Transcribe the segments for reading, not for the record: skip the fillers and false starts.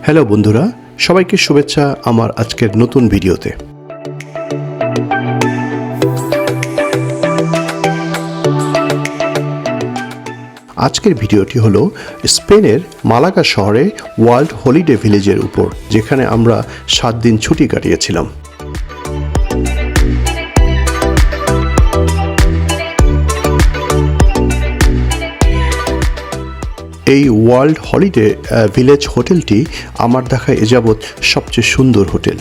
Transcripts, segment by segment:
Hello বন্ধুরা, সবাইকে শুভেচ্ছা আমার আজকের নতুন ভিডিওতে। আজকের ভিডিওটি হলো স্পেনের মালাগা শহরে ওয়ার্ল্ড হলিডে ভিলেজের উপর, যেখানে আমরা 7 দিন ছুটি কাটিয়েছিলাম। এই ওয়ার্ল্ড হলিডে ভিলেজ হোটেলটি আমার দেখা এ যাবৎ সবচেয়ে সুন্দর হোটেল।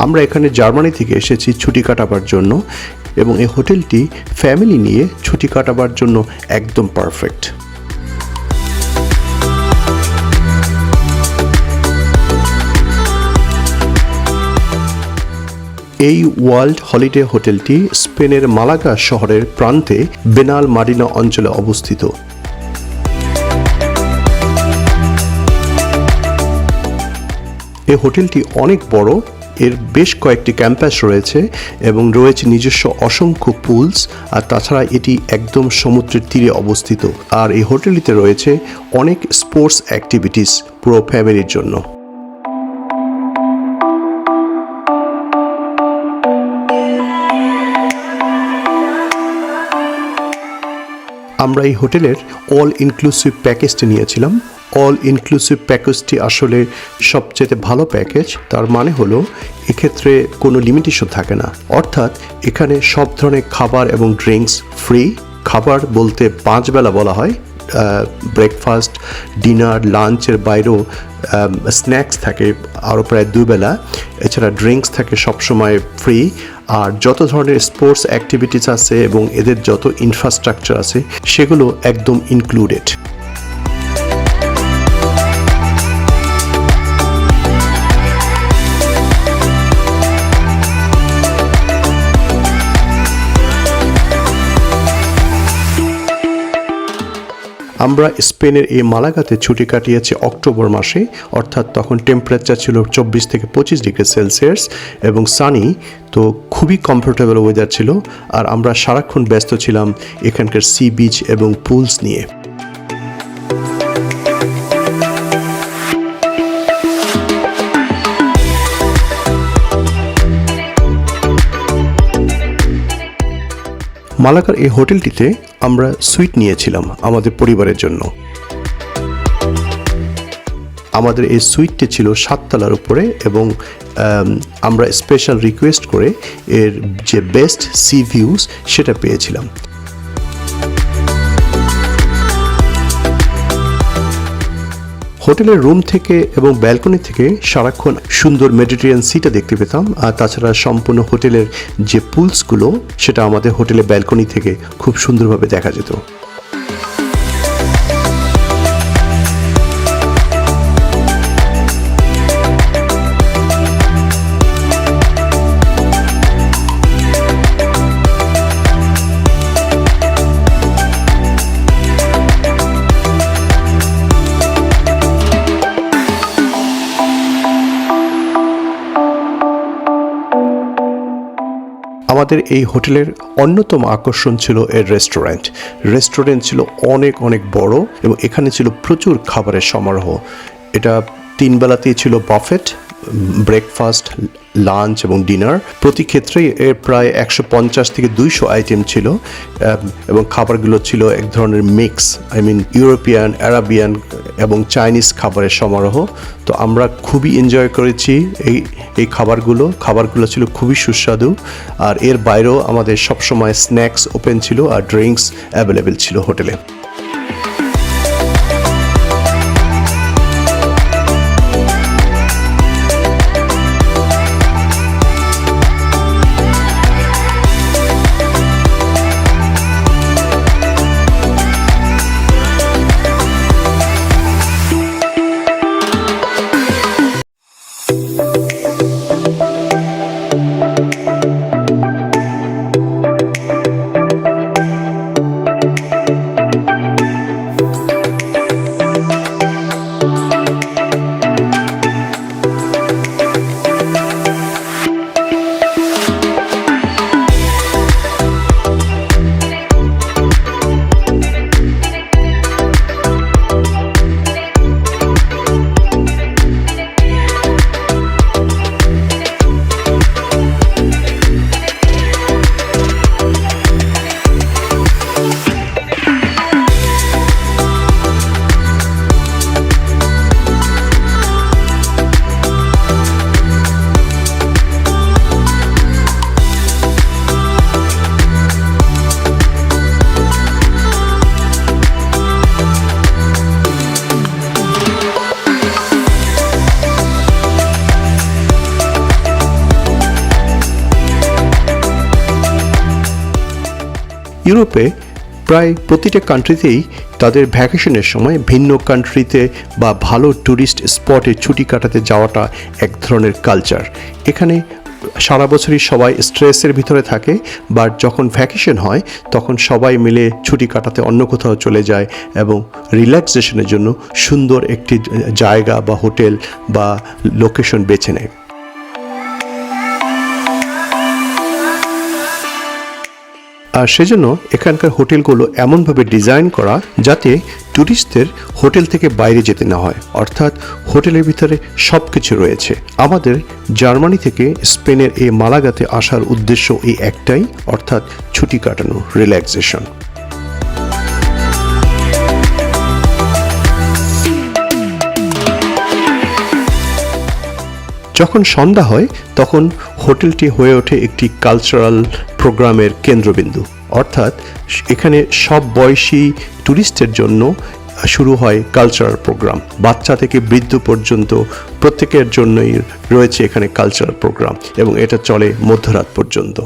আমরা এখানে জার্মানি থেকে এসেছি ছুটি কাটাবার জন্য, এবং এই হোটেলটি ফ্যামিলি নিয়ে ছুটি কাটাবার জন্য একদম পারফেক্ট। এই ওয়ার্ল্ড হলিডে হোটেলটি স্পেনের মালাগা শহরের প্রান্তে বেনাল মারিনা অঞ্চলে অবস্থিত। এই হোটেলটি অনেক বড়, এর বেশ কয়েকটি ক্যাম্পাস রয়েছে এবং রয়েছে নিজস্ব অসংখ্য পুলস, আর তাছাড়া এটি একদম সমুদ্রের তীরে অবস্থিত। আর এই হোটেলটিতে রয়েছে অনেক স্পোর্টস অ্যাক্টিভিটিস পুরো ফ্যামিলির জন্য। আমরা এই হোটেলের অল ইনক্লুসিভ প্যাকেজটি নিয়েছিলাম। অল ইনক্লুসিভ প্যাকেজটি আসলে সবচেয়ে ভালো প্যাকেজ। তার মানে হলো এক্ষেত্রে কোনো লিমিটেশন থাকে না, অর্থাৎ এখানে সব ধরনের খাবার এবং ড্রিঙ্কস ফ্রি। খাবার বলতে 5 বেলা বলা হয়, ব্রেকফাস্ট, ডিনার, লাঞ্চের বাইরেও স্ন্যাক্স থাকে আরও প্রায় 2 বেলা। এছাড়া ড্রিঙ্কস থাকে সবসময় ফ্রি। আর যত ধরনের স্পোর্টস অ্যাক্টিভিটিস আছে এবং এদের যত ইনফ্রাস্ট্রাকচার আছে সেগুলো একদম ইনক্লুডেড। আমরা স্পেনের এই মালাগাতে ছুটি কাটিয়েছি অক্টোবর মাসে, অর্থাৎ তখন টেম্পারেচার ছিল 24 থেকে 25 ডিগ্রি সেলসিয়াস এবং সানি, তো খুবই কমফোর্টেবল ওয়েদার ছিল। আর আমরা সারাক্ষণ ব্যস্ত ছিলাম এখানকার সি বিচ এবং পুলস নিয়ে। মালাগার এই হোটেলটিতে আমরা সুইট নিয়েছিলাম আমাদের পরিবারের জন্য। আমাদের এই সুইটটি ছিল 7 তলার উপরে এবং আমরা স্পেশাল রিকোয়েস্ট করে এর যে বেস্ট সি ভিউজ সেটা পেয়েছিলাম। হোটেলের রুম থেকে এবং ব্যালকনি থেকে সারাক্ষণ সুন্দর মেডিটেরিয়ান সিটা দেখতে পেতাম। আর তাছাড়া সম্পূর্ণ হোটেলের যে পুলসগুলো সেটা আমাদের হোটেলের ব্যালকনি থেকে খুব সুন্দরভাবে দেখা যেত। আমাদের এই হোটেলের অন্যতম আকর্ষণ ছিল এর রেস্টুরেন্ট ছিল অনেক অনেক বড় এবং এখানে ছিল প্রচুর খাবারের সমারোহ। এটা 3 বেলাতেই ছিল বাফেট, ব্রেকফাস্ট, লাঞ্চ এবং ডিনার। প্রতি ক্ষেত্রেই এর প্রায় 150 থেকে 200 আইটেম ছিল এবং খাবারগুলো ছিল এক ধরনের মিক্স, ইউরোপিয়ান, আরাবিয়ান এবং চাইনিজ খাবারের সমারোহ। তো আমরা খুবই এনজয় করেছি এই খাবারগুলো ছিল খুবই সুস্বাদু। আর এর বাইরেও আমাদের সবসময় স্ন্যাক্স ওপেন ছিল আর ড্রিঙ্কস অ্যাভেলেবেল ছিল হোটেলে। ইউরোপে প্রায় প্রতিটা কান্ট্রিতেই তাদের ভ্যাকেশনের সময় ভিন্ন কান্ট্রিতে বা ভালো ট্যুরিস্ট স্পটে ছুটি কাটাতে যাওয়াটা এক ধরনের কালচার। এখানে সারা বছরই সবাই স্ট্রেসের ভিতরে থাকে, বাট যখন ভ্যাকেশন হয় তখন সবাই মিলে ছুটি কাটাতে অন্য কোথাও চলে যায় এবং রিল্যাক্সেশনের জন্য সুন্দর একটি জায়গা বা হোটেল বা লোকেশন বেছে নেয়। আর সেজন্য এখানকার হোটেলগুলো এমনভাবে ডিজাইন করা যাতে ট্যুরিস্টদের হোটেল থেকে বাইরে যেতে না হয়, অর্থাৎ হোটেলের ভিতরে সব কিছু রয়েছে। আমাদের জার্মানি থেকে স্পেনের এই মালাগাতে আসার উদ্দেশ্য এই একটাই, অর্থাৎ ছুটি কাটানো, রিল্যাক্সেশন। যখন সন্ধ্যা হয় তখন হোটেলটি হয়ে ওঠে একটি কালচারাল প্রোগ্রামের কেন্দ্রবিন্দু, অর্থাৎ এখানে সব বয়সী ট্যুরিস্টের জন্য শুরু হয় কালচারাল প্রোগ্রাম। বাচ্চা থেকে বৃদ্ধ পর্যন্ত প্রত্যেকের জন্যই রয়েছে এখানে কালচারাল প্রোগ্রাম এবং এটা চলে মধ্যরাত পর্যন্ত।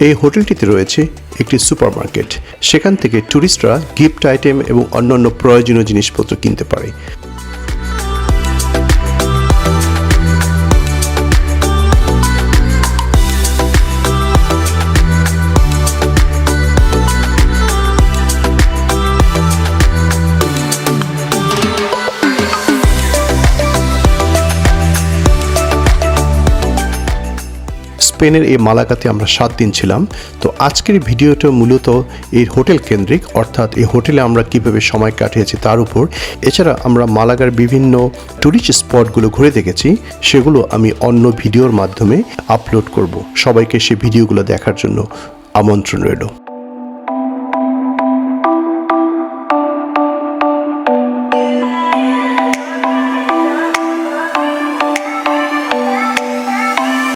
এই হোটেলটিতে রয়েছে একটি সুপারমার্কেট, সেখান থেকে ট্যুরিস্টরা গিফট আইটেম এবং অন্যান্য প্রয়োজনীয় জিনিসপত্র কিনতে পারে। স্পেনের এই মালাগাতে আমরা 7 দিন ছিলাম। তো আজকের ভিডিওটা মূলত এই হোটেল কেন্দ্রিক, অর্থাৎ এই হোটেলে আমরা কিভাবে সময় কাটিয়েছি তার উপর। এছাড়া আমরা মালাগার বিভিন্ন টুরিস্ট স্পটগুলো ঘুরে দেখেছি, সেগুলো আমি অন্য ভিডিওর মাধ্যমে আপলোড করব। সবাইকে সেই ভিডিওগুলো দেখার জন্য আমন্ত্রণ রইল।